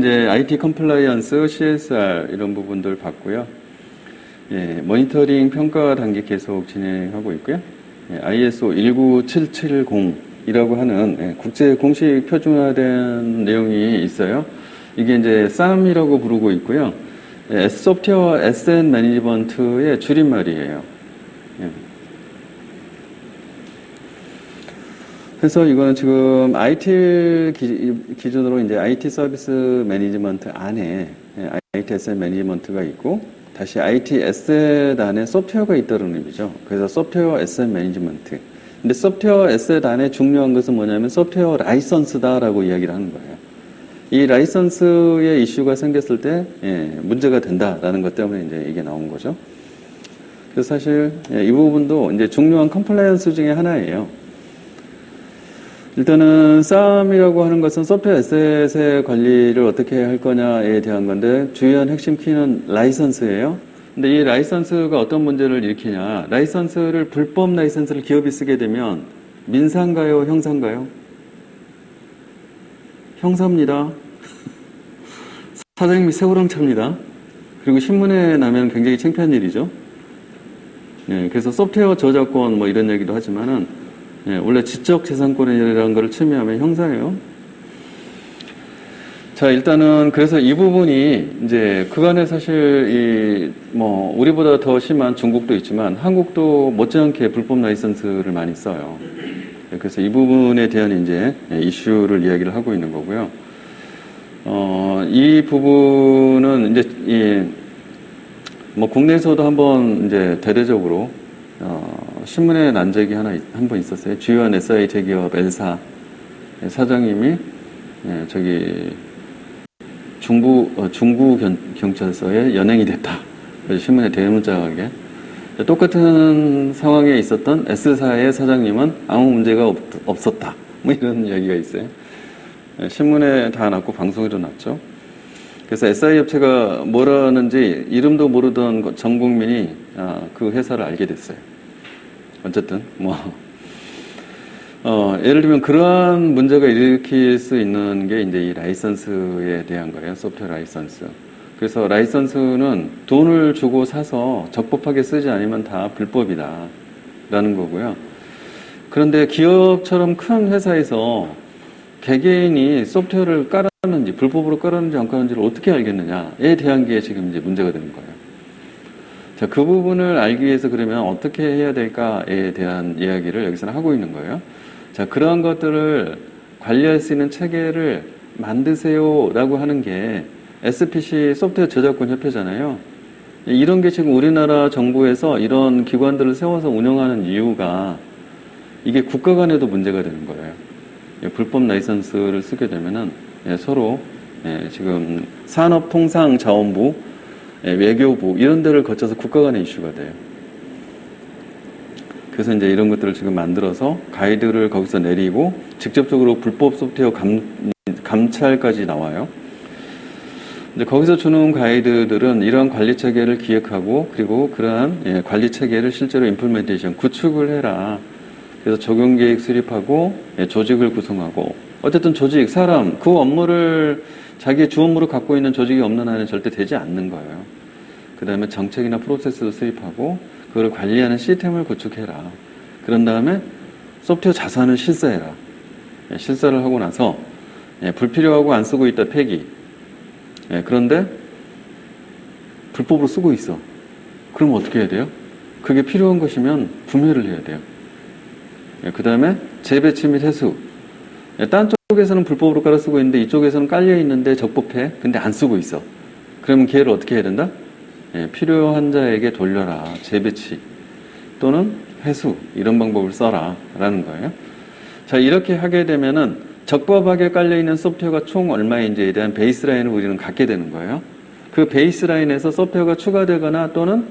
이제 IT 컴플라이언스, CSR 이런 부분들 봤고요. 예, 모니터링 평가 단계 계속 진행하고 있고요. 예, ISO 19770이라고 하는 국제 공식 표준화된 내용이 있어요. 이게 이제 SAM이라고 부르고 있고요. 예, 소프트웨어 에셋 매니지먼트의 줄임말이에요. 예. 그래서 이거는 지금 IT 기준으로 이제 IT 서비스 매니지먼트 안에 IT 에셋 매니지먼트가 있고, 다시 IT 에셋 안에 소프트웨어가 있다는 의미죠. 그래서 소프트웨어 에셋 매니지먼트. 근데 소프트웨어 에셋 안에 중요한 것은 뭐냐면 소프트웨어 라이선스다라고 이야기를 하는 거예요. 이 라이선스의 이슈가 생겼을 때 문제가 된다라는 것 때문에 이제 이게 나온 거죠. 그래서 사실 이 부분도 이제 중요한 컴플라이언스 중에 하나예요. 일단은 SAM이라고 하는 것은 소프트웨어 에셋의 관리를 어떻게 할 거냐에 대한 건데, 주요한 핵심 키는 라이선스예요. 근데 이 라이선스가 어떤 문제를 일으키냐, 라이선스를 불법 라이선스를 기업이 쓰게 되면 민사인가요, 형사인가요? 형사입니다. 사장님이 새우랑 찹니다. 그리고 신문에 나면 굉장히 창피한 일이죠. 예, 그래서 소프트웨어 저작권 뭐 이런 얘기도 하지만은 원래 지적재산권이라는 것을 침해하면 형사예요. 자, 일단은 그래서 이 부분이 이제 그간에 사실 우리보다 더 심한 중국도 있지만 한국도 못지않게 불법 라이선스를 많이 써요. 그래서 이 부분에 대한 이제 이슈를 이야기를 하고 있는 거고요. 이 부분은 이제 국내에서도 한번 이제 대대적으로 신문에 난 적이 한 번 있었어요. 주요한 SI 대기업 L사 사장님이 저기 중구 경찰서에 연행이 됐다. 그래서 신문에 대문짝하게. 똑같은 상황에 있었던 S사의 사장님은 아무 문제가 없었다. 뭐 이런 이야기가 있어요. 신문에 다 났고 방송에도 났죠. 그래서 SI 업체가 뭐라는지 이름도 모르던 전 국민이 그 회사를 알게 됐어요. 어쨌든 예를 들면 그러한 문제가 일으킬 수 있는 게 이제 이 라이선스에 대한 거예요. 소프트웨어 라이선스. 그래서 라이선스는 돈을 주고 사서 적법하게 쓰지 않으면 다 불법이다 라는 거고요. 그런데 기업처럼 큰 회사에서 개개인이 소프트웨어를 깔았는지 불법으로 깔았는지 안 깔았는지를 어떻게 알겠느냐에 대한 게 지금 이제 문제가 되는 거예요. 자, 그 부분을 알기 위해서 그러면 어떻게 해야 될까에 대한 이야기를 여기서는 하고 있는 거예요. 자, 그러한 것들을 관리할 수 있는 체계를 만드세요라고 하는 게 SPC 소프트웨어 저작권 협회잖아요. 이런 게 지금 우리나라 정부에서 이런 기관들을 세워서 운영하는 이유가 이게 국가 간에도 문제가 되는 거예요. 불법 라이선스를 쓰게 되면은 서로 지금 산업통상자원부, 외교부 이런 데를 거쳐서 국가 간의 이슈가 돼요. 그래서 이제 이런 것들을 지금 만들어서 가이드를 거기서 내리고 직접적으로 불법 소프트웨어 감찰까지 나와요. 이제 거기서 주는 가이드들은 이러한 관리 체계를 기획하고 그리고 그러한 관리 체계를 실제로 임플멘테이션 구축을 해라. 그래서 적용 계획 수립하고 조직을 구성하고, 어쨌든 조직, 사람, 그 업무를 자기의 주 업무로 갖고 있는 조직이 없는 한은 절대 되지 않는 거예요. 그 다음에 정책이나 프로세스도 수립하고 그걸 관리하는 시스템을 구축해라. 그런 다음에 소프트웨어 자산을 실사해라. 실사를 하고 나서 불필요하고 안 쓰고 있다 폐기. 그런데 불법으로 쓰고 있어. 그럼 어떻게 해야 돼요? 그게 필요한 것이면 분해를 해야 돼요. 그 다음에 재배치 및 회수. 딴 쪽에서는 불법으로 깔아 쓰고 있는데 이쪽에서는 깔려 있는데 적법해. 근데 안 쓰고 있어. 그러면 걔를 어떻게 해야 된다? 필요한 자에게 돌려라. 재배치 또는 회수 이런 방법을 써라 라는 거예요. 자, 이렇게 하게 되면은 적법하게 깔려 있는 소프트웨어가 총 얼마인지에 대한 베이스라인을 우리는 갖게 되는 거예요. 그 베이스라인에서 소프트웨어가 추가되거나 또는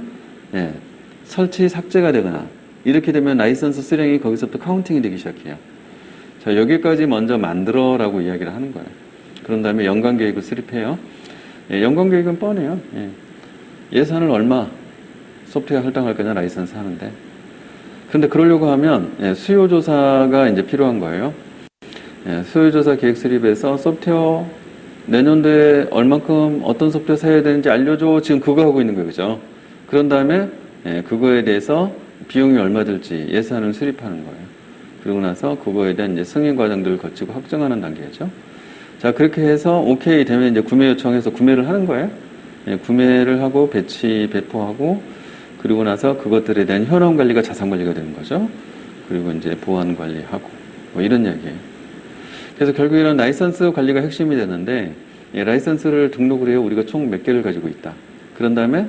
설치 삭제가 되거나 이렇게 되면 라이선스 수령이 거기서부터 카운팅이 되기 시작해요. 자, 여기까지 먼저 만들어라고 이야기를 하는 거예요. 그런 다음에 연간 계획을 수립해요. 연간 계획은 뻔해요. 예산을 얼마 소프트웨어 할당할 거냐 라이선스 하는데. 그런데 그러려고 하면 수요조사가 이제 필요한 거예요. 수요조사 계획 수립에서 소프트웨어 내년도에 얼만큼 어떤 소프트웨어 사야 되는지 알려줘. 지금 그거 하고 있는 거예요. 그죠? 그런 다음에 그거에 대해서 비용이 얼마 들지 예산을 수립하는 거예요. 그러고 나서 그거에 대한 이제 승인 과정들을 거치고 확정하는 단계죠. 자, 그렇게 해서 오케이 되면 이제 구매 요청해서 구매를 하는 거예요. 구매를 하고 배포하고 그리고 나서 그것들에 대한 현황 관리가 자산 관리가 되는 거죠. 그리고 이제 보안 관리하고 뭐 이런 얘기예요. 그래서 결국 이런 라이선스 관리가 핵심이 되는데 라이선스를 등록을 해요. 우리가 총 몇 개를 가지고 있다. 그런 다음에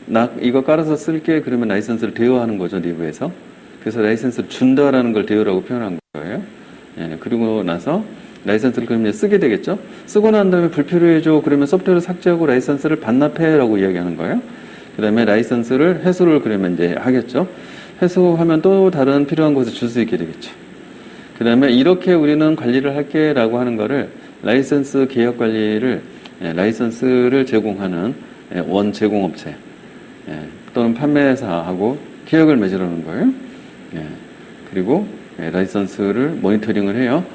나 이거 깔아서 쓸게 그러면 라이선스를 대여하는 거죠. 내부에서. 그래서 라이선스를 준다라는 걸 대여라고 표현한 거예요. 그리고 나서 라이선스를 그러면 쓰게 되겠죠. 쓰고 난 다음에 불필요해져 그러면 소프트웨어를 삭제하고 라이선스를 반납해라고 이야기하는 거예요. 그 다음에 라이선스를 회수를 그러면 이제 하겠죠. 회수하면 또 다른 필요한 곳에 줄 수 있게 되겠죠. 그 다음에 이렇게 우리는 관리를 할게 라고 하는 거를 라이선스 계약 관리를 라이선스를 제공하는 원 제공업체 또는 판매사하고 계약을 맺으라는 거예요. 그리고 라이선스를 모니터링을 해요.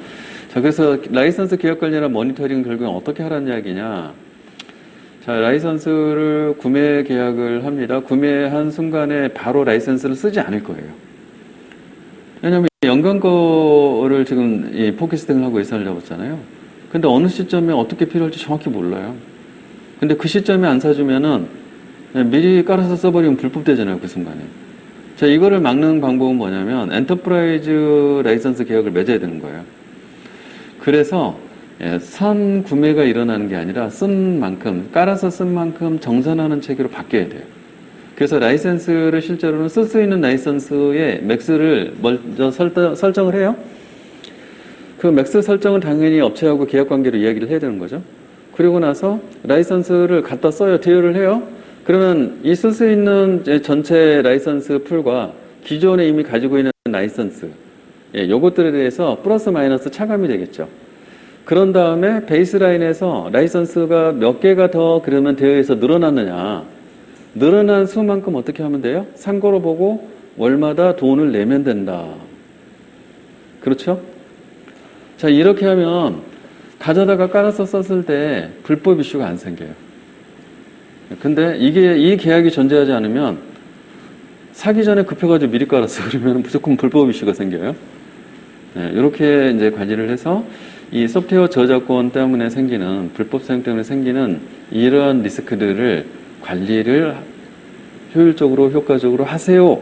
자, 그래서 라이선스 계약 관리나 모니터링 결국엔 어떻게 하라는 이야기냐. 자, 라이선스를 구매 계약을 합니다. 구매한 순간에 바로 라이선스를 쓰지 않을 거예요. 왜냐하면 연간 거를 지금 이 포켓스팅을 하고 예산을 잡았잖아요. 근데 어느 시점에 어떻게 필요할지 정확히 몰라요. 근데 그 시점에 안 사주면은 미리 깔아서 써버리면 불법되잖아요. 그 순간에. 자, 이거를 막는 방법은 뭐냐면 엔터프라이즈 라이선스 계약을 맺어야 되는 거예요. 그래서 선 구매가 일어나는 게 아니라 쓴 만큼, 깔아서 쓴 만큼 정산하는 체계로 바뀌어야 돼요. 그래서 라이선스를 실제로는 쓸 수 있는 라이선스의 맥스를 먼저 설정을 해요. 그 맥스 설정은 당연히 업체하고 계약 관계로 이야기를 해야 되는 거죠. 그리고 나서 라이선스를 갖다 써요. 대여를 해요. 그러면 이 쓸 수 있는 전체 라이선스 풀과 기존에 이미 가지고 있는 라이선스 요것들에 대해서 플러스 마이너스 차감이 되겠죠. 그런 다음에 베이스라인에서 라이선스가 몇 개가 더 그러면 대여해서 늘어났느냐. 늘어난 수만큼 어떻게 하면 돼요? 상고로 보고 월마다 돈을 내면 된다. 그렇죠? 자, 이렇게 하면 가져다가 깔아서 썼을 때 불법 이슈가 안 생겨요. 근데 이 계약이 존재하지 않으면 사기 전에 급해가지고 미리 깔았어. 그러면 무조건 불법 이슈가 생겨요. 이렇게 이제 관리를 해서 이 소프트웨어 저작권 때문에 생기는 불법 사용 때문에 생기는 이러한 리스크들을 관리를 효율적으로 효과적으로 하세요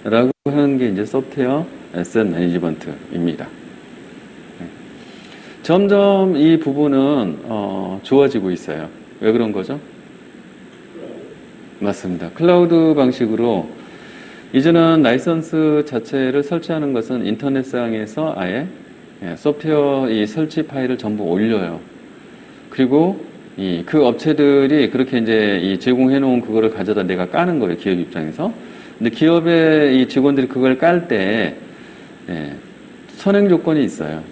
라고 하는 게 이제 소프트웨어 애셋 매니지먼트입니다. 점점 이 부분은 좋아지고 있어요. 왜 그런 거죠? 맞습니다. 클라우드 방식으로 이제는 라이선스 자체를 설치하는 것은 인터넷상에서 아예 소프트웨어 이 설치 파일을 전부 올려요. 그리고 그 업체들이 그렇게 이제 이 제공해 놓은 그거를 가져다 내가 까는 거예요. 기업 입장에서. 근데 기업의 이 직원들이 그걸 깔 때 선행 조건이 있어요.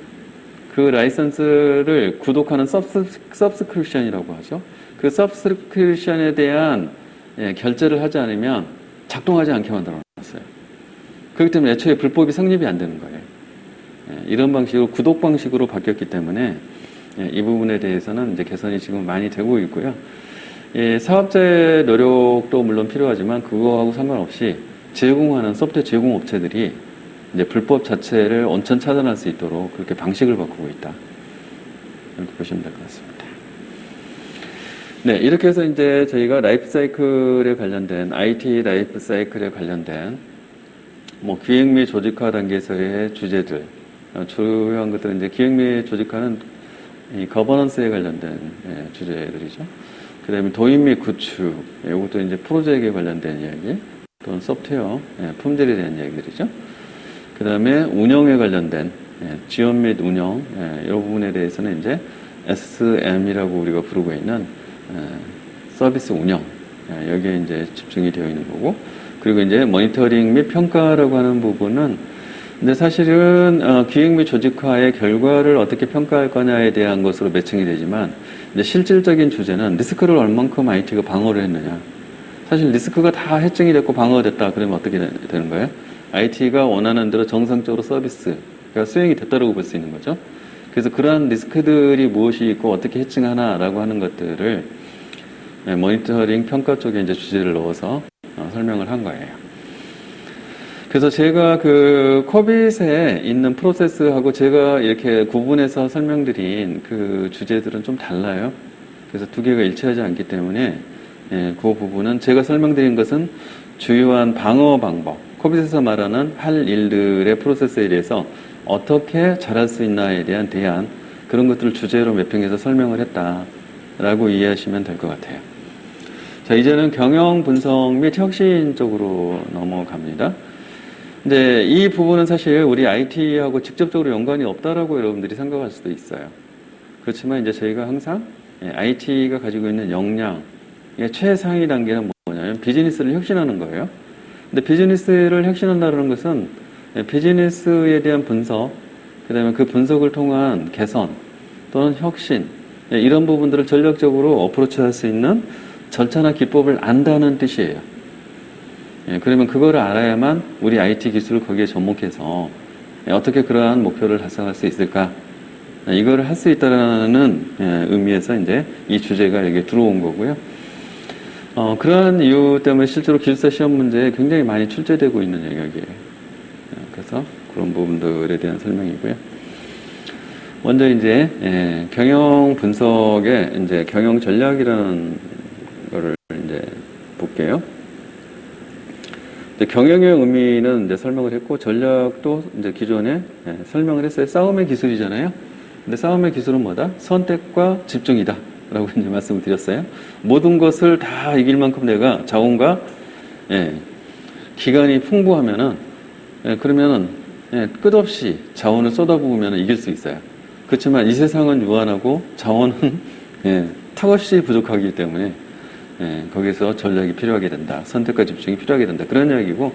그 라이선스를 구독하는 서브스크립션이라고 하죠. 그 서브스크립션에 대한 결제를 하지 않으면 작동하지 않게 만들어 놨어요. 그렇기 때문에 애초에 불법이 성립이 안 되는 거예요. 이런 방식으로 구독 방식으로 바뀌었기 때문에 이 부분에 대해서는 이제 개선이 지금 많이 되고 있고요. 사업자의 노력도 물론 필요하지만 그거하고 상관없이 제공하는 소프트웨어 제공 업체들이 이제 불법 자체를 온천 차단할 수 있도록 그렇게 방식을 바꾸고 있다. 이렇게 보시면 될 것 같습니다. 네, 이렇게 해서 이제 저희가 라이프 사이클에 관련된 IT 라이프 사이클에 관련된 뭐 기획 및 조직화 단계에서의 주제들 주요한 것들은 이제 기획 및 조직화는 이 거버넌스에 관련된 주제들이죠. 그 다음에 도입 및 구축, 이것도 이제 프로젝트에 관련된 이야기, 또는 소프트웨어 품질에 대한 이야기들이죠. 그 다음에 운영에 관련된 지원 및 운영, 이 부분에 대해서는 이제 SM이라고 우리가 부르고 있는 서비스 운영, 여기에 이제 집중이 되어 있는 거고, 그리고 이제 모니터링 및 평가라고 하는 부분은 근데 사실은 기획 및 조직화의 결과를 어떻게 평가할 거냐에 대한 것으로 매칭이 되지만 이제 실질적인 주제는 리스크를 얼만큼 IT가 방어를 했느냐. 사실 리스크가 다 해증이 됐고 방어가 됐다 그러면 어떻게 되는 거예요? IT가 원하는 대로 정상적으로 서비스가 수행이 됐다고 볼 수 있는 거죠. 그래서 그러한 리스크들이 무엇이 있고 어떻게 해칭하나라고 하는 것들을 모니터링 평가 쪽에 이제 주제를 넣어서 설명을 한 거예요. 그래서 제가 그 코빗에 있는 프로세스하고 제가 이렇게 구분해서 설명드린 그 주제들은 좀 달라요. 그래서 두 개가 일치하지 않기 때문에 그 부분은 제가 설명드린 것은 주요한 방어 방법, 코빗에서 말하는 할 일들의 프로세스에 대해서 어떻게 잘할 수 있나에 대한 대안, 그런 것들을 주제로 매핑해서 설명을 했다라고 이해하시면 될 것 같아요. 자, 이제는 경영 분석 및 혁신 쪽으로 넘어갑니다. 근데 이 부분은 사실 우리 IT하고 직접적으로 연관이 없다라고 여러분들이 생각할 수도 있어요. 그렇지만 이제 저희가 항상 IT가 가지고 있는 역량의 최상위 단계는 뭐냐면 비즈니스를 혁신하는 거예요. 근데 비즈니스를 혁신한다는 것은 비즈니스에 대한 분석, 그 다음에 그 분석을 통한 개선 또는 혁신, 이런 부분들을 전략적으로 어프로치할 수 있는 절차나 기법을 안다는 뜻이에요. 그러면 그거를 알아야만 우리 IT 기술을 거기에 접목해서 어떻게 그러한 목표를 달성할 수 있을까? 이거를 할 수 있다는 의미에서 이제 이 주제가 여기에 들어온 거고요. 그러한 이유 때문에 실제로 기술사 시험 문제에 굉장히 많이 출제되고 있는 영역이에요. 그래서 그런 부분들에 대한 설명이고요. 먼저 이제 경영 분석의 이제 경영 전략이라는 거를 이제 볼게요. 경영의 의미는 이제 설명을 했고, 전략도 이제 기존에 설명을 했어요. 싸움의 기술이잖아요. 근데 싸움의 기술은 뭐다? 선택과 집중이다. 라고 이제 말씀을 드렸어요. 모든 것을 다 이길 만큼 내가 자원과, 기간이 풍부하면은, 그러면은, 끝없이 자원을 쏟아부으면 이길 수 있어요. 그렇지만 이 세상은 유한하고 자원은, 턱없이 부족하기 때문에, 거기서 전략이 필요하게 된다. 선택과 집중이 필요하게 된다. 그런 이야기고,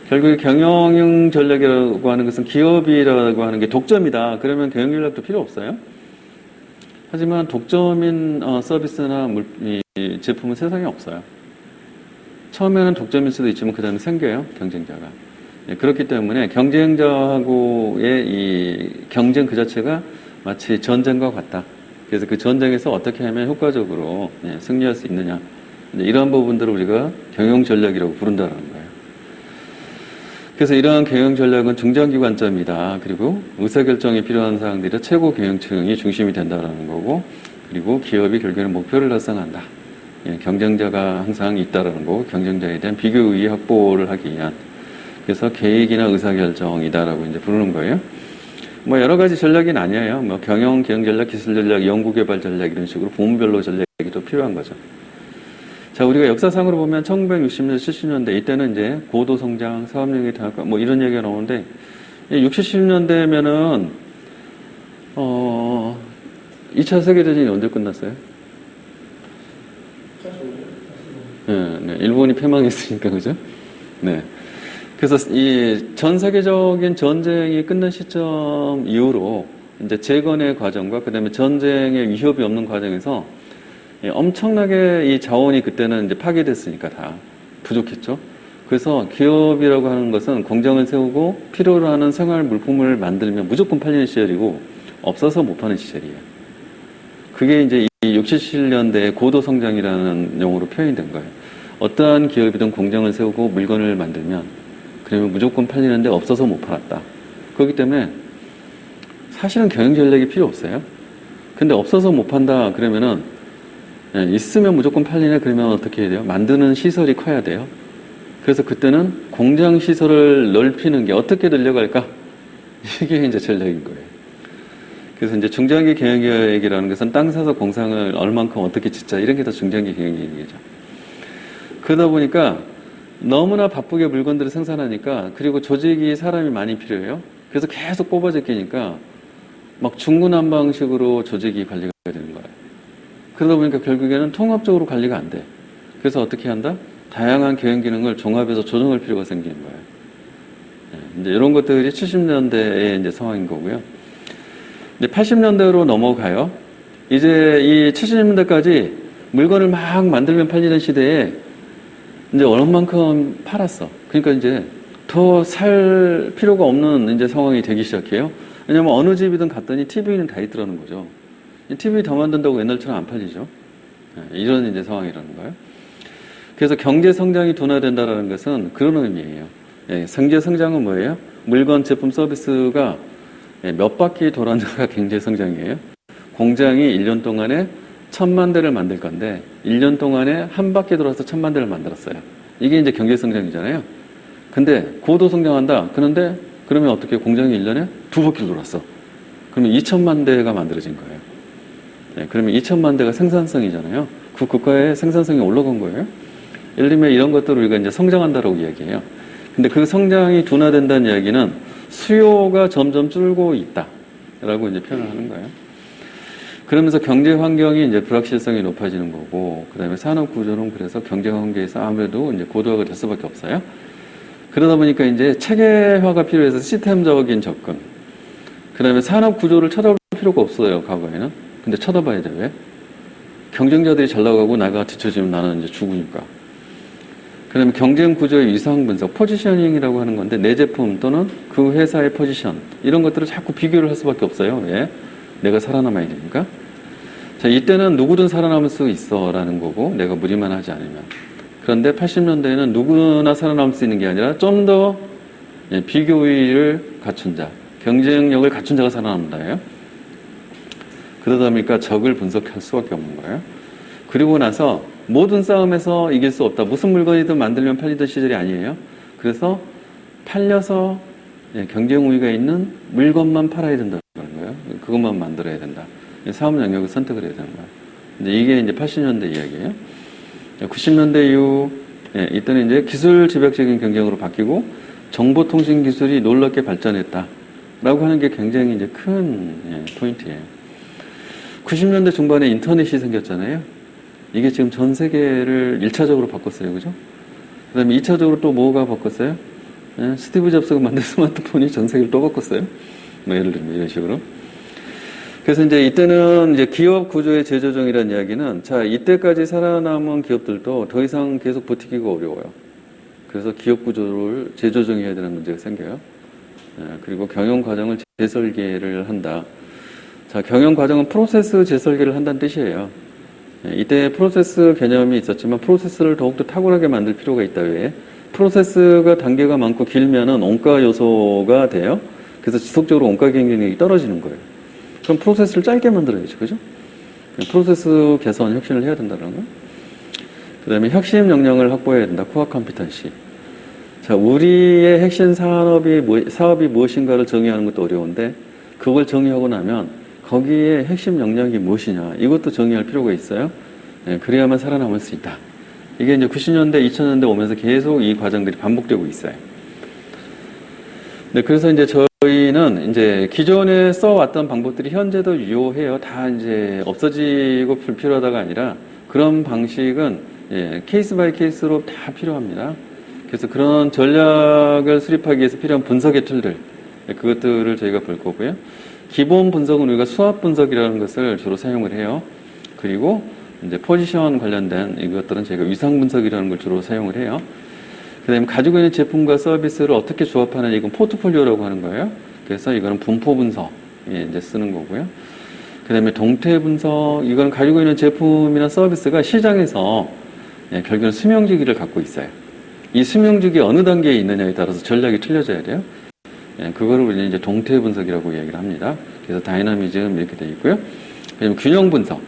결국에 경영 전략이라고 하는 것은 기업이라고 하는 게 독점이다. 그러면 경영 전략도 필요 없어요. 하지만 독점인 서비스나 제품은 세상에 없어요. 처음에는 독점일 수도 있지만 그 다음에 생겨요. 경쟁자가. 그렇기 때문에 경쟁자하고의 이 경쟁 그 자체가 마치 전쟁과 같다. 그래서 그 전쟁에서 어떻게 하면 효과적으로 승리할 수 있느냐. 이러한 부분들을 우리가 경영 전략이라고 부른다는 거예요. 그래서 이러한 경영 전략은 중장기 관점이다. 그리고 의사결정이 필요한 사항들이 최고 경영층이 중심이 된다는 거고, 그리고 기업이 결국에는 목표를 달성한다. 경쟁자가 항상 있다라는 거고, 경쟁자에 대한 비교 우위 확보를 하기 위한. 그래서 계획이나 의사결정이다라고 이제 부르는 거예요. 뭐 여러 가지 전략이 나뉘어요. 뭐 경영 전략, 기술 전략, 연구개발 전략 이런 식으로 부문별로 전략이 또 필요한 거죠. 자, 우리가 역사상으로 보면 1960년대, 70년대 이때는 이제 고도 성장, 사업력이 다가 뭐 이런 얘기가 나오는데 60, 70년대면은 2차 세계대전이 언제 끝났어요? 네, 일본이 패망했으니까 그죠? 네. 그래서 이 전 세계적인 전쟁이 끝난 시점 이후로 이제 재건의 과정과 그다음에 전쟁의 위협이 없는 과정에서 엄청나게 이 자원이 그때는 이제 파괴됐으니까 다 부족했죠. 그래서 기업이라고 하는 것은 공장을 세우고 필요로 하는 생활 물품을 만들면 무조건 팔리는 시절이고 없어서 못 파는 시절이에요. 그게 이제 이 60, 70년대의 고도 성장이라는 용어로 표현된 거예요. 어떠한 기업이든 공장을 세우고 물건을 만들면 그러면 무조건 팔리는데 없어서 못 팔았다. 그렇기 때문에 사실은 경영 전략이 필요 없어요. 근데 없어서 못 판다 그러면은 있으면 무조건 팔리네 그러면 어떻게 해야 돼요? 만드는 시설이 커야 돼요. 그래서 그때는 공장 시설을 넓히는 게 어떻게 늘려갈까? 이게 이제 전략인 거예요. 그래서 이제 중장기 경영 계획이라는 것은 땅 사서 공장을 얼만큼 어떻게 짓자 이런 게 다 중장기 경영 계획이죠. 그러다 보니까 너무나 바쁘게 물건들을 생산하니까 그리고 조직이 사람이 많이 필요해요. 그래서 계속 뽑아져 끼니까 막 중구난방식으로 조직이 관리가 되는 거예요. 그러다 보니까 결국에는 통합적으로 관리가 안 돼. 그래서 어떻게 한다? 다양한 경영 기능을 종합해서 조정할 필요가 생기는 거예요. 이제 이런 것들이 70년대의 이제 상황인 거고요. 이제 80년대로 넘어가요. 이제 이 70년대까지 물건을 막 만들면 팔리는 시대에 이제 얼마만큼 팔았어. 그러니까 이제 더 살 필요가 없는 이제 상황이 되기 시작해요. 왜냐면 어느 집이든 갔더니 TV는 다 있더라는 거죠. TV 더 만든다고 옛날처럼 안 팔리죠. 이런 이제 상황이라는 거예요. 그래서 경제 성장이 둔화된다라는 것은 그런 의미예요. 경제 성장은 뭐예요? 물건, 제품, 서비스가 몇 바퀴 돌았냐가 경제 성장이에요. 공장이 1년 동안에 1000만 대를 만들 건데 1년 동안에 한 바퀴 돌아서 1000만 대를 만들었어요. 이게 이제 경제 성장이잖아요. 근데 고도 성장한다. 그런데 그러면 어떻게 공장이 1년에 두 바퀴를 돌았어. 그러면 2000만 대가 만들어진 거예요. 그러면 2000만 대가 생산성이잖아요. 그 국가의 생산성이 올라간 거예요. 예를 들면 이런 것들을 우리가 이제 성장한다라고 이야기해요. 근데 그 성장이 둔화된다는 이야기는 수요가 점점 줄고 있다라고 이제 표현을 하는 거예요. 그러면서 경제 환경이 이제 불확실성이 높아지는 거고, 그 다음에 산업 구조는 그래서 경제 관계에서 아무래도 이제 고도화가 될 수밖에 없어요. 그러다 보니까 이제 체계화가 필요해서 시스템적인 접근. 그 다음에 산업 구조를 쳐다볼 필요가 없어요, 과거에는. 근데 쳐다봐야 돼, 왜? 경쟁자들이 잘 나가고 나가 뒤처지면 나는 이제 죽으니까. 그 다음에 경쟁 구조의 위상 분석, 포지셔닝이라고 하는 건데, 내 제품 또는 그 회사의 포지션, 이런 것들을 자꾸 비교를 할 수밖에 없어요. 왜? 내가 살아남아야 되니까. 자, 이때는 누구든 살아남을 수 있어 라는 거고, 내가 무리만 하지 않으면. 그런데 80년대에는 누구나 살아남을 수 있는 게 아니라 좀 더 비교의를 갖춘 자, 경쟁력을 갖춘 자가 살아남는다예요. 그러다 보니까 적을 분석할 수밖에 없는 거예요. 그리고 나서 모든 싸움에서 이길 수 없다. 무슨 물건이든 만들면 팔리던 시절이 아니에요. 그래서 팔려서 경쟁 우위가 있는 물건만 팔아야 된다는 거예요. 그것만 만들어야 된다. 사업 영역을 선택을 해야 되는 거예요. 이제 이게 이제 80년대 이야기예요. 90년대 이후 이때는 이제 기술 집약적인 경쟁으로 바뀌고 정보통신 기술이 놀랍게 발전했다라고 하는 게 굉장히 이제 큰 포인트예요. 90년대 중반에 인터넷이 생겼잖아요. 이게 지금 전 세계를 1차적으로 바꿨어요. 그죠? 그 다음에 2차적으로 또 뭐가 바꿨어요? 스티브 잡스가 만든 스마트폰이 전 세계를 또 바꿨어요. 뭐 예를 들면 이런 식으로. 그래서 이제 이때는 이제 기업 구조의 재조정이라는 이야기는, 자, 이때까지 살아남은 기업들도 더 이상 계속 버티기가 어려워요. 그래서 기업 구조를 재조정해야 되는 문제가 생겨요. 그리고 경영 과정을 재설계를 한다. 자, 경영 과정은 프로세스 재설계를 한다는 뜻이에요. 이때 프로세스 개념이 있었지만 프로세스를 더욱더 탁월하게 만들 필요가 있다 외에 프로세스가 단계가 많고 길면은 원가 요소가 돼요. 그래서 지속적으로 원가 경쟁력이 떨어지는 거예요. 그럼 프로세스를 짧게 만들어야죠. 그죠? 프로세스 개선, 혁신을 해야 된다는 거. 그 다음에 핵심 역량을 확보해야 된다. 코어 컴피턴시. 자, 우리의 핵심 사업이 무엇인가를 정의하는 것도 어려운데 그걸 정의하고 나면 거기에 핵심 역량이 무엇이냐. 이것도 정의할 필요가 있어요. 그래야만 살아남을 수 있다. 이게 이제 90년대, 2000년대 오면서 계속 이 과정들이 반복되고 있어요. 네, 그래서 이제 저희는 이제 기존에 써왔던 방법들이 현재도 유효해요. 다 이제 없어지고 불필요하다가 아니라 그런 방식은 케이스 바이 케이스로 다 필요합니다. 그래서 그런 전략을 수립하기 위해서 필요한 분석의 툴들, 그것들을 저희가 볼 거고요. 기본 분석은 우리가 수압 분석이라는 것을 주로 사용을 해요. 그리고 이제 포지션 관련된 이것들은 저희가 위상 분석이라는 걸 주로 사용을 해요. 그 다음에 가지고 있는 제품과 서비스를 어떻게 조합하느냐, 이건 포트폴리오라고 하는 거예요. 그래서 이거는 분포 분석, 이제 쓰는 거고요. 그 다음에 동태 분석, 이건 가지고 있는 제품이나 서비스가 시장에서 결국은 수명주기를 갖고 있어요. 이 수명주기 어느 단계에 있느냐에 따라서 전략이 틀려져야 돼요. 그거를 우리는 이제 동태 분석이라고 얘기를 합니다. 그래서 다이나미즘 이렇게 되어 있고요. 그다음에 균형 분석.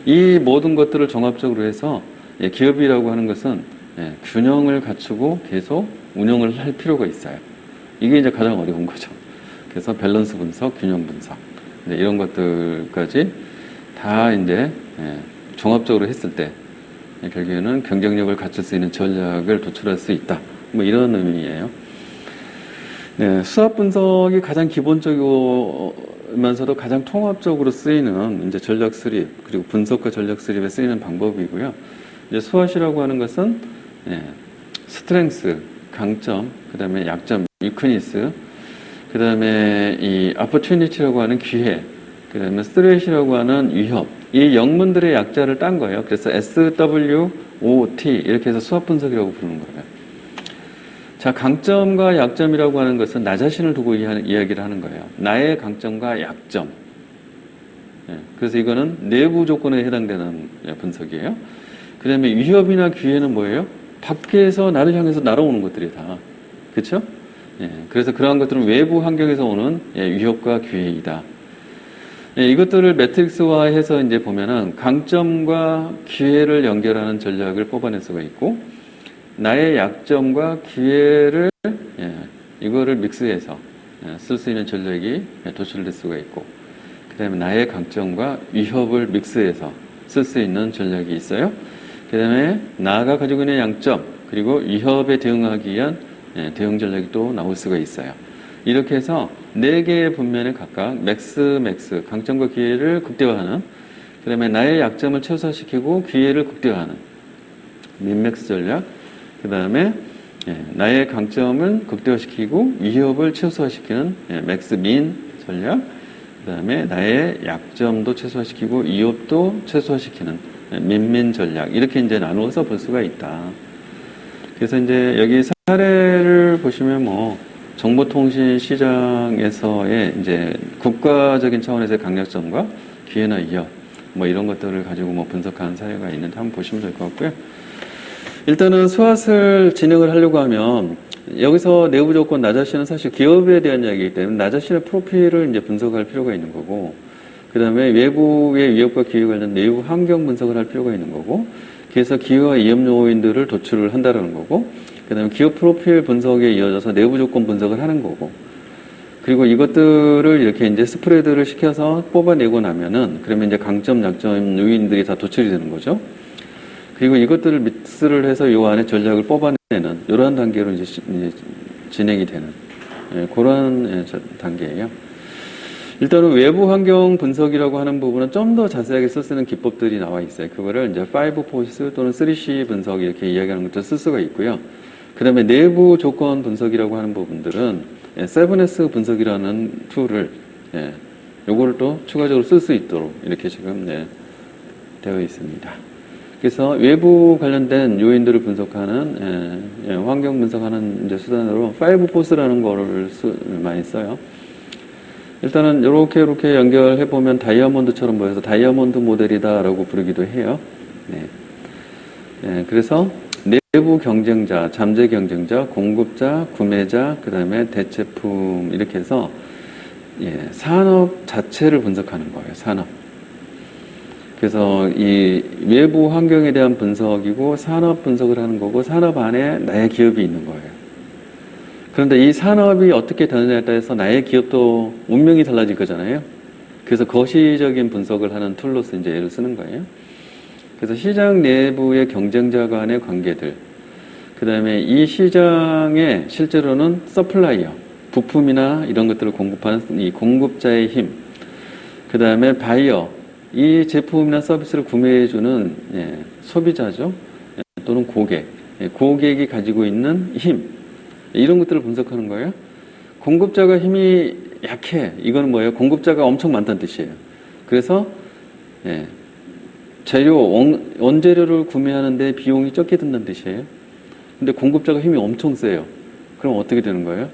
이 모든 것들을 종합적으로 해서 기업이라고 하는 것은 균형을 갖추고 계속 운영을 할 필요가 있어요. 이게 이제 가장 어려운 거죠. 그래서 밸런스 분석, 균형 분석. 이런 것들까지 다 이제 종합적으로 했을 때 결국에는 경쟁력을 갖출 수 있는 전략을 도출할 수 있다. 뭐 이런 의미예요. 네, 수압 분석이 가장 기본적이면서도 가장 통합적으로 쓰이는 이제 전략 수립, 그리고 분석과 전략 수립에 쓰이는 방법이고요. 이제 수압이라고 하는 것은 스트렝스, 강점, 그 다음에 약점, 위크니스, 그 다음에 이 opportunity라고 하는 기회, 그 다음에 threat이라고 하는 위협, 이 영문들의 약자를 딴 거예요. 그래서 SWOT 이렇게 해서 수압 분석이라고 부르는 거예요. 자, 강점과 약점이라고 하는 것은 나 자신을 두고 이야기를 하는 거예요. 나의 강점과 약점. 예, 그래서 이거는 내부 조건에 해당되는 분석이에요. 그 다음에 위협이나 기회는 뭐예요? 밖에서 나를 향해서 날아오는 것들이 다. 그쵸? 예, 그래서 그러한 것들은 외부 환경에서 오는 위협과 기회이다. 예, 이것들을 매트릭스화해서 이제 보면은 강점과 기회를 연결하는 전략을 뽑아낼 수가 있고, 나의 약점과 기회를 이거를 믹스해서 쓸 수 있는 전략이 도출될 수가 있고, 그 다음에 나의 강점과 위협을 믹스해서 쓸 수 있는 전략이 있어요. 그 다음에 나가 가지고 있는 양점, 그리고 위협에 대응하기 위한 대응 전략이 또 나올 수가 있어요. 이렇게 해서 4개의 분면에 각각 맥스, 강점과 기회를 극대화하는, 그 다음에 나의 약점을 최소화시키고 기회를 극대화하는 민맥스 전략, 그 다음에 나의 강점을 극대화시키고 위협을 최소화시키는 맥스 민 전략, 그 다음에 나의 약점도 최소화시키고 위협도 최소화시키는 민민 전략, 이렇게 이제 나누어서 볼 수가 있다. 그래서 이제 여기 사례를 보시면 뭐 정보통신 시장에서의 이제 국가적인 차원에서의 강약점과 기회나 위협, 뭐 이런 것들을 가지고 뭐 분석한 사례가 있는데 한번 보시면 될 것 같고요. 일단은 스왓을 진행을 하려고 하면 여기서 내부 조건 나 자신은 사실 기업에 대한 이야기이기 때문에 나 자신의 프로필을 이제 분석할 필요가 있는 거고, 그 다음에 외부의 위협과 기회 관련 내부 환경 분석을 할 필요가 있는 거고, 그래서 기회와 위협 요인들을 도출을 한다는 거고, 그 다음에 기업 프로필 분석에 이어져서 내부 조건 분석을 하는 거고, 그리고 이것들을 이렇게 이제 스프레드를 시켜서 뽑아내고 나면은 그러면 이제 강점, 약점 요인들이 다 도출이 되는 거죠. 그리고 이것들을 믹스를 해서 이 안에 전략을 뽑아내는 이러한 단계로 이제 진행이 되는 그런 단계예요. 일단은 외부 환경 분석이라고 하는 부분은 좀 더 자세하게 쓸 수 있는 기법들이 나와 있어요. 그거를 이제 5포스 또는 3C 분석 이렇게 이야기하는 것도 쓸 수가 있고요. 그 다음에 내부 조건 분석이라고 하는 부분들은 7S 분석이라는 툴을 요거를 또 추가적으로 쓸 수 있도록 이렇게 지금 되어 있습니다. 그래서 외부 관련된 요인들을 분석하는 환경 분석하는 이제 수단으로 5포스라는 거를 많이 써요. 일단은 이렇게 연결해 보면 다이아몬드처럼 보여서 다이아몬드 모델이다라고 부르기도 해요. 그래서 내부 경쟁자, 잠재 경쟁자, 공급자, 구매자, 그 다음에 대체품 이렇게 해서 산업 자체를 분석하는 거예요. 산업. 그래서 이 외부 환경에 대한 분석이고 산업 분석을 하는 거고, 산업 안에 나의 기업이 있는 거예요. 그런데 이 산업이 어떻게 되느냐에 따라서 나의 기업도 운명이 달라질 거잖아요. 그래서 거시적인 분석을 하는 툴로서 이제 얘를 쓰는 거예요. 그래서 시장 내부의 경쟁자 간의 관계들, 그 다음에 이 시장에 실제로는 서플라이어, 부품이나 이런 것들을 공급하는 이 공급자의 힘, 그 다음에 바이어, 이 제품이나 서비스를 구매해주는 소비자죠. 또는 고객, 고객이 가지고 있는 힘, 이런 것들을 분석하는 거예요. 공급자가 힘이 약해. 이거는 뭐예요? 공급자가 엄청 많다는 뜻이에요. 그래서 원재료를 구매하는데 비용이 적게 든다는 뜻이에요. 근데 공급자가 힘이 엄청 세요. 그럼 어떻게 되는 거예요?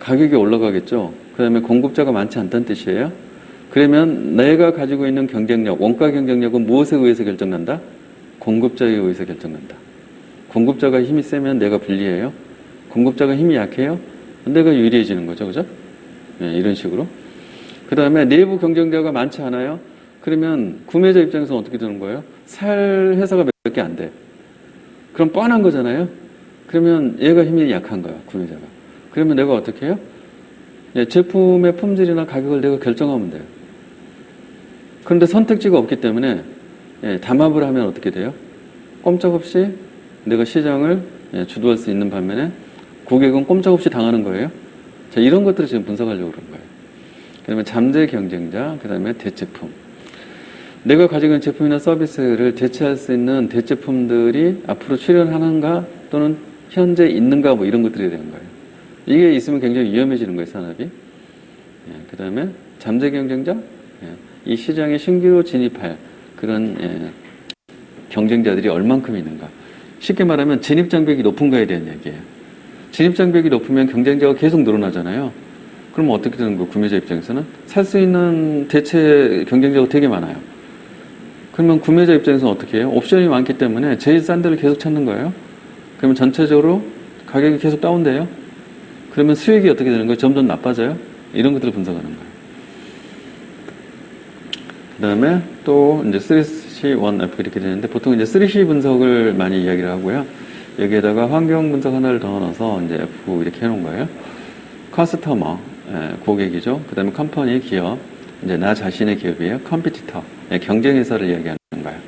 가격이 올라가겠죠. 그 다음에 공급자가 많지 않다는 뜻이에요. 그러면 내가 가지고 있는 경쟁력, 원가 경쟁력은 무엇에 의해서 결정난다? 공급자에 의해서 결정난다. 공급자가 힘이 세면 내가 불리해요. 공급자가 힘이 약해요? 내가 유리해지는 거죠. 그죠? 이런 식으로. 그 다음에 내부 경쟁자가 많지 않아요? 그러면 구매자 입장에서는 어떻게 되는 거예요? 살 회사가 몇 개 안 돼. 그럼 뻔한 거잖아요? 그러면 얘가 힘이 약한 거야, 구매자가. 그러면 내가 어떻게 해요? 제품의 품질이나 가격을 내가 결정하면 돼요. 그런데 선택지가 없기 때문에 담합을 하면 어떻게 돼요? 꼼짝없이 내가 시장을 주도할 수 있는 반면에 고객은 꼼짝없이 당하는 거예요. 자, 이런 것들을 지금 분석하려고 그런 거예요. 그 다음에 잠재 경쟁자, 그 다음에 대체품. 내가 가지고 있는 제품이나 서비스를 대체할 수 있는 대체품들이 앞으로 출현하는가 또는 현재 있는가 뭐 이런 것들이 되는 거예요. 이게 있으면 굉장히 위험해지는 거예요, 산업이. 그 다음에 잠재 경쟁자, 이 시장에 신규로 진입할 그런 경쟁자들이 얼만큼 있는가. 쉽게 말하면 진입 장벽이 높은가에 대한 얘기예요. 진입장벽이 높으면 경쟁자가 계속 늘어나잖아요. 그럼 어떻게 되는 거예요? 구매자 입장에서는 살 수 있는 대체 경쟁자가 되게 많아요. 그러면 구매자 입장에서는 어떻게 해요? 옵션이 많기 때문에 제일 싼 데를 계속 찾는 거예요. 그러면 전체적으로 가격이 계속 다운돼요. 그러면 수익이 어떻게 되는 거예요? 점점 나빠져요. 이런 것들을 분석하는 거예요. 그 다음에 또 이제 3C, 1F 이렇게 되는데 보통 이제 3C 분석을 많이 이야기를 하고요. 여기에다가 환경 분석 하나를 더 넣어서 이제 F 이렇게 해놓은 거예요. 커스터머, 고객이죠. 그 다음에 컴퍼니, 기업, 이제 나 자신의 기업이에요. 컴피티터, 경쟁회사를 이야기하는 거예요.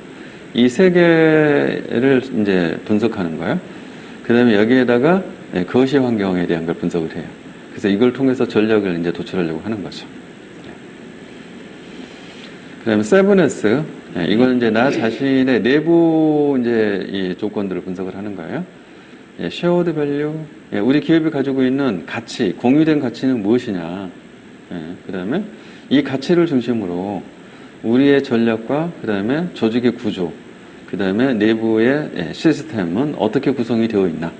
이 세 개를 이제 분석하는 거예요. 그 다음에 여기에다가 거시 환경에 대한 걸 분석을 해요. 그래서 이걸 통해서 전략을 이제 도출하려고 하는 거죠. 그 다음에 7S, 이건 이제 나 자신의 내부 이제 이 조건들을 분석을 하는 거예요. shared value, 우리 기업이 가지고 있는 가치, 공유된 가치는 무엇이냐. 그 다음에 이 가치를 중심으로 우리의 전략과 그 다음에 조직의 구조, 그 다음에 내부의 시스템은 어떻게 구성이 되어 있나.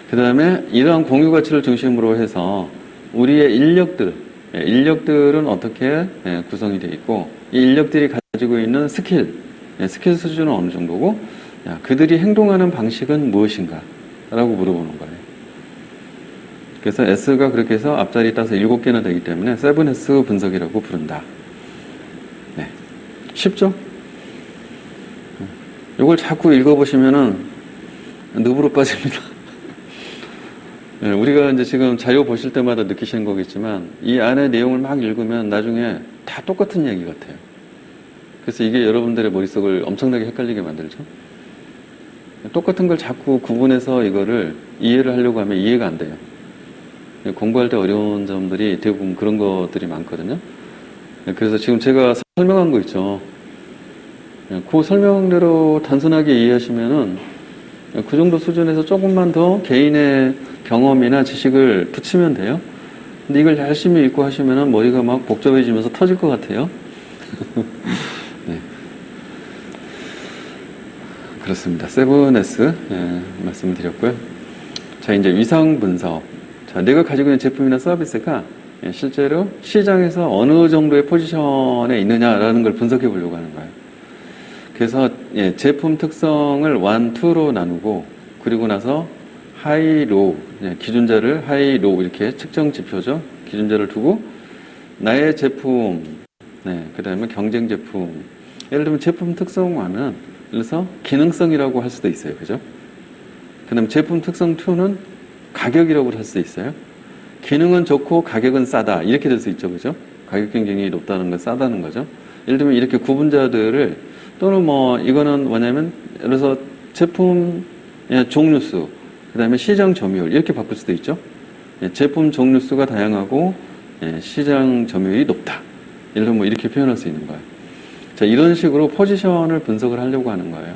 그 다음에 이러한 공유 가치를 중심으로 해서 우리의 인력들은 어떻게 구성이 되어 있고, 이 인력들이 가지고 있는 스킬 수준은 어느 정도고, 그들이 행동하는 방식은 무엇인가 라고 물어보는 거예요. 그래서 S가 그렇게 해서 앞자리 따서 7개나 되기 때문에 7S 분석이라고 부른다. 네. 쉽죠? 이걸 자꾸 읽어보시면은 늪으로 빠집니다. 네, 우리가 이제 지금 자료 보실 때마다 느끼시는 거겠지만 이 안에 내용을 막 읽으면 나중에 다 똑같은 얘기 같아요. 그래서 이게 여러분들의 머릿속을 엄청나게 헷갈리게 만들죠. 똑같은 걸 자꾸 구분해서 이거를 이해를 하려고 하면 이해가 안 돼요. 공부할 때 어려운 점들이 대부분 그런 것들이 많거든요. 그래서 지금 제가 설명한 거 있죠. 그 설명대로 단순하게 이해하시면은 그 정도 수준에서 조금만 더 개인의 경험이나 지식을 붙이면 돼요. 근데 이걸 열심히 읽고 하시면은 머리가 막 복잡해지면서 터질 것 같아요. 네. 그렇습니다. 7S 말씀을 드렸고요. 자, 이제 위상 분석. 자, 내가 가지고 있는 제품이나 서비스가 실제로 시장에서 어느 정도의 포지션에 있느냐라는 걸 분석해 보려고 하는 거예요. 그래서 제품 특성을 1, 2로 나누고, 그리고 나서 하이, 로우, 기준자를 하이, 로우 이렇게 측정 지표죠. 기준자를 두고 나의 제품, 그 다음에 경쟁 제품. 예를 들면 제품 특성 1은 그래서 기능성이라고 할 수도 있어요. 그죠? 그 다음에 제품 특성 2는 가격이라고 할 수도 있어요. 기능은 좋고 가격은 싸다. 이렇게 될 수 있죠. 그죠? 가격 경쟁이 높다는 건 싸다는 거죠. 예를 들면 이렇게 구분자들을 또는 뭐 이거는 뭐냐면 예를 들어서 제품 종류수, 그 다음에 시장 점유율 이렇게 바꿀 수도 있죠. 제품 종류수가 다양하고 시장 점유율이 높다. 예를 들면 뭐 이렇게 표현할 수 있는 거예요. 자, 이런 식으로 포지션을 분석을 하려고 하는 거예요.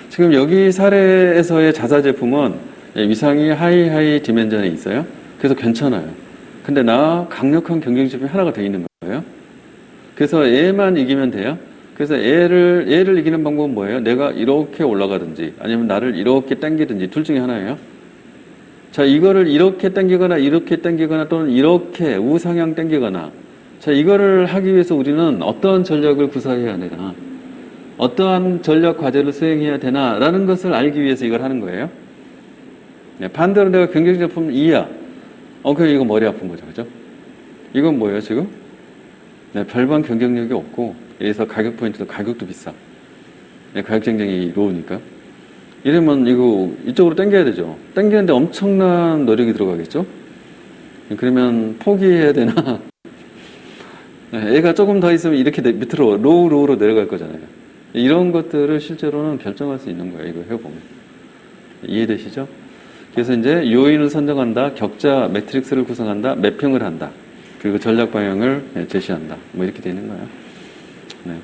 지금 여기 사례에서의 자사 제품은 위상이 하이 디멘전에 있어요. 그래서 괜찮아요. 근데 나 강력한 경쟁 제품이 하나가 돼 있는 거예요. 그래서 얘만 이기면 돼요. 그래서 얘를 이기는 방법은 뭐예요? 내가 이렇게 올라가든지 아니면 나를 이렇게 당기든지 둘 중에 하나예요. 자, 이거를 이렇게 당기거나 또는 이렇게 우상향 당기거나, 자, 이거를 하기 위해서 우리는 어떠한 전략을 구사해야 되나, 어떠한 전략 과제를 수행해야 되나라는 것을 알기 위해서 이걸 하는 거예요. 반대로 내가 경쟁 제품 2야. 그럼 이거 머리 아픈 거죠. 그죠? 이건 뭐예요, 지금? 별반 경쟁력이 없고, 여기서 가격 포인트도 가격도 비싸. 가격 경쟁이 로우니까. 이러면 이거 이쪽으로 당겨야 되죠. 당기는데 엄청난 노력이 들어가겠죠? 그러면 포기해야 되나? 애가 조금 더 있으면 이렇게 밑으로, 로우로 내려갈 거잖아요. 이런 것들을 실제로는 결정할 수 있는 거예요. 이거 해보면. 이해되시죠? 그래서 이제 요인을 선정한다, 격자 매트릭스를 구성한다, 매핑을 한다. 그리고 전략 방향을 제시한다. 뭐 이렇게 되는 거예요. 네.